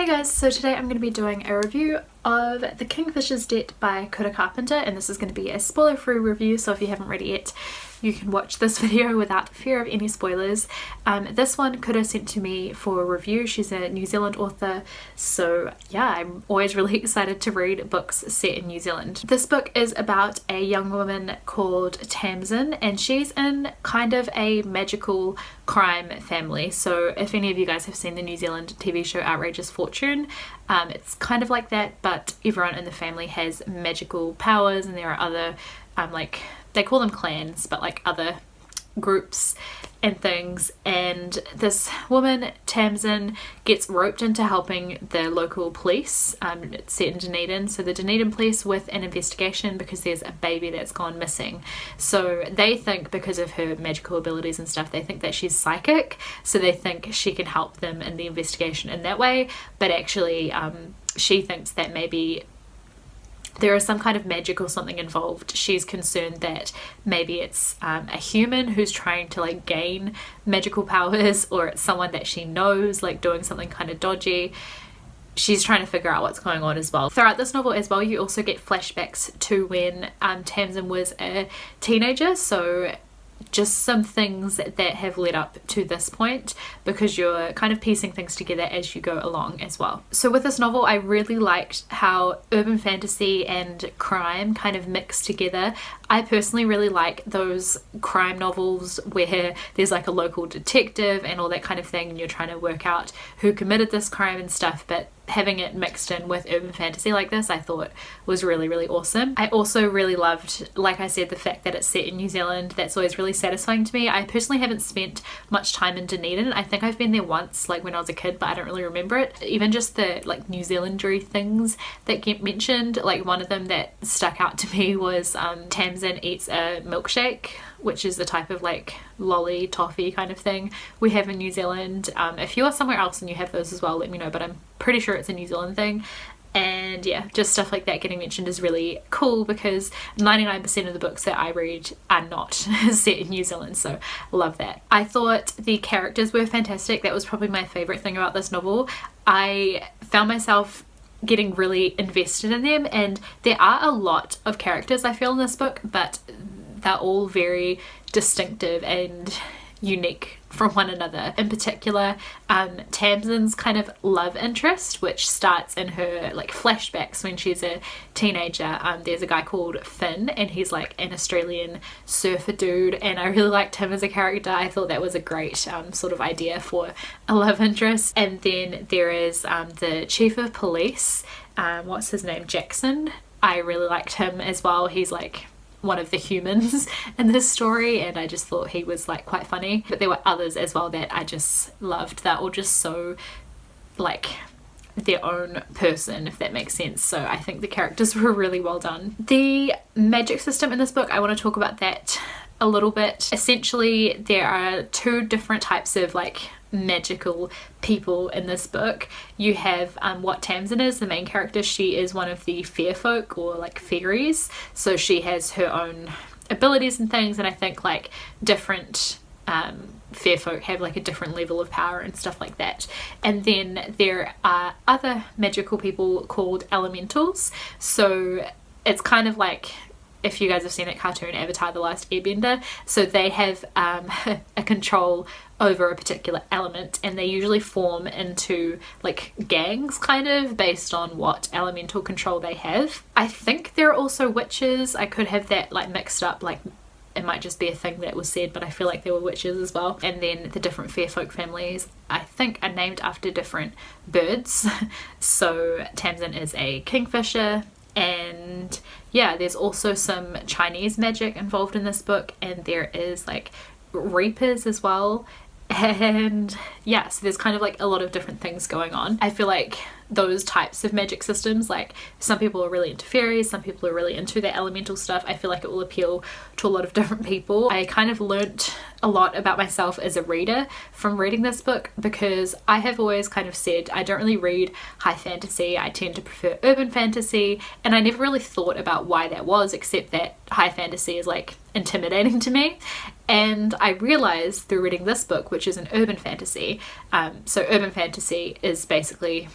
Hey guys, so today I'm going to be doing a review of The Kingfisher's Debt by Kura Carpenter, and this is going to be a spoiler-free review, so if you haven't read it yet you can watch this video without fear of any spoilers. This one Kura sent to me for a review. She's a New Zealand author, so yeah, I'm always really excited to read books set in New Zealand. This book is about a young woman called Tamsin, and she's in kind of a magical crime family. So if any of you guys have seen the New Zealand TV show Outrageous Fortune, it's kind of like that, but everyone in the family has magical powers, and there are other like, they call them clans, but like other groups and things. And this woman Tamsin gets roped into helping the local police. It's set in Dunedin, so the Dunedin police, with an investigation because there's a baby that's gone missing. So they think, because of her magical abilities and stuff, they think that she's psychic, so they think she can help them in the investigation in that way. But actually she thinks that maybe there is some kind of magic or something involved. She's concerned that maybe it's a human who's trying to like gain magical powers, or it's someone that she knows like doing something kind of dodgy. She's trying to figure out what's going on as well. Throughout this novel as well, you also get flashbacks to when Tamsin was a teenager, so just some things that have led up to this point, because you're kind of piecing things together as you go along as well. So with this novel, I really liked how urban fantasy and crime kind of mix together. I personally really like those crime novels where there's like a local detective and all that kind of thing, and you're trying to work out who committed this crime and stuff, but having it mixed in with urban fantasy like this I thought was really, really awesome. I also really loved, like I said, the fact that it's set in New Zealand. That's always really satisfying to me. I personally haven't spent much time in Dunedin. I think I've been there once, like when I was a kid, but I don't really remember it. Even just the like New Zealandry things that get mentioned, like one of them that stuck out to me was Tamsin eats a milkshake, which is the type of like lolly toffee kind of thing we have in New Zealand. If you are somewhere else and you have those as well, let me know, but I'm pretty sure it's a New Zealand thing. And yeah, just stuff like that getting mentioned is really cool, because 99% of the books that I read are not set in New Zealand, so love that. I thought the characters were fantastic. That was probably my favourite thing about this novel. I found myself getting really invested in them, and there are a lot of characters I feel in this book, but they're all very distinctive and unique from one another. In particular, Tamsin's kind of love interest, which starts in her like flashbacks when she's a teenager. There's a guy called Finn, and he's like an Australian surfer dude, and I really liked him as a character. I thought that was a great sort of idea for a love interest. And then there is the chief of police, what's his name, Jackson. I really liked him as well. He's like one of the humans in this story, and I just thought he was like quite funny. But there were others as well that I just loved. They're all just so like their own person, if that makes sense. So I think the characters were really well done. The magic system in this book, I want to talk about that a little bit. Essentially there are two different types of like magical people in this book. You have what Tamsin is, the main character. She is one of the fair folk, or like fairies, so she has her own abilities and things, and I think like different fair folk have like a different level of power and stuff like that. And then there are other magical people called elementals. So it's kind of like, if you guys have seen that cartoon Avatar: The Last Airbender, so they have a control over a particular element, and they usually form into like gangs kind of based on what elemental control they have. I think there are also witches. I could have that like mixed up, like it might just be a thing that was said, but I feel like there were witches as well. And then the different fair folk families I think are named after different birds. So Tamsin is a kingfisher, and yeah, there's also some Chinese magic involved in this book, and there is like reapers as well. And yeah, so there's kind of like a lot of different things going on. I feel like those types of magic systems, like some people are really into fairies, some people are really into the elemental stuff. I feel like it will appeal to a lot of different people. I kind of learnt a lot about myself as a reader from reading this book, because I have always kind of said I don't really read high fantasy. I tend to prefer urban fantasy, and I never really thought about why that was, except that high fantasy is like intimidating to me. And I realized through reading this book, which is an urban fantasy, so urban fantasy is basically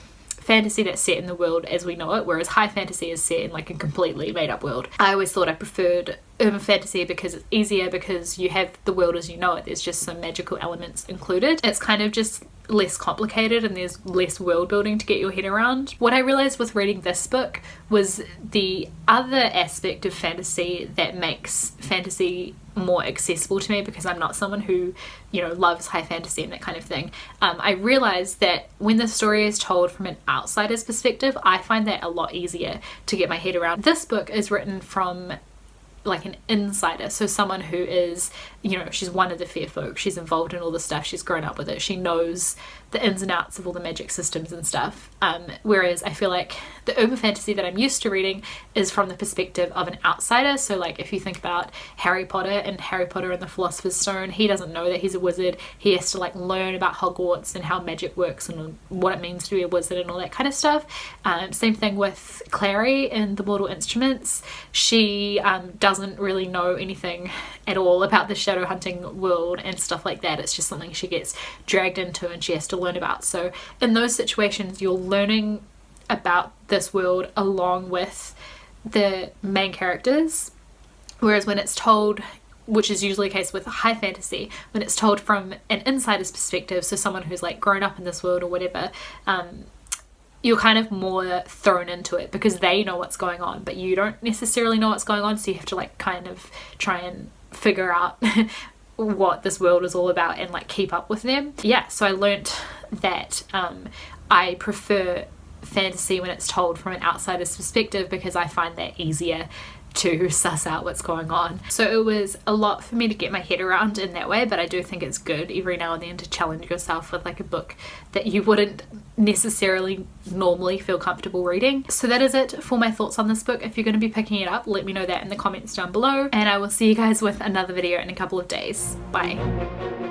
fantasy that's set in the world as we know it, whereas high fantasy is set in like a completely made up world. I always thought I preferred urban fantasy because it's easier, because you have the world as you know it, there's just some magical elements included. It's kind of just less complicated and there's less world building to get your head around. What I realized with reading this book was the other aspect of fantasy that makes fantasy more accessible to me, because I'm not someone who, you know, loves high fantasy and that kind of thing. I realized that when the story is told from an outsider's perspective, I find that a lot easier to get my head around. This book is written from like an insider, so someone who is, you know, she's one of the fair folk, she's involved in all the stuff, she's grown up with it, she knows the ins and outs of all the magic systems and stuff, whereas I feel like the urban fantasy that I'm used to reading is from the perspective of an outsider. So like if you think about Harry Potter and Harry Potter and the Philosopher's Stone, he doesn't know that he's a wizard, he has to like learn about Hogwarts and how magic works and what it means to be a wizard and all that kind of stuff. Same thing with Clary in The Mortal Instruments, she doesn't really know anything at all about the shadow hunting world and stuff like that. It's just something she gets dragged into and she has to learn about. So in those situations you're learning about this world along with the main characters, whereas when it's told, which is usually the case with high fantasy, when it's told from an insider's perspective, so someone who's like grown up in this world or whatever, you're kind of more thrown into it because they know what's going on but you don't necessarily know what's going on, so you have to like kind of try and figure out what this world is all about and like keep up with them. Yeah, so I learnt that I prefer fantasy when it's told from an outsider's perspective because I find that easier to suss out what's going on. So it was a lot for me to get my head around in that way, but I do think it's good every now and then to challenge yourself with like a book that you wouldn't necessarily normally feel comfortable reading. So that is it for my thoughts on this book. If you're going to be picking it up, let me know that in the comments down below, and I will see you guys with another video in a couple of days. Bye.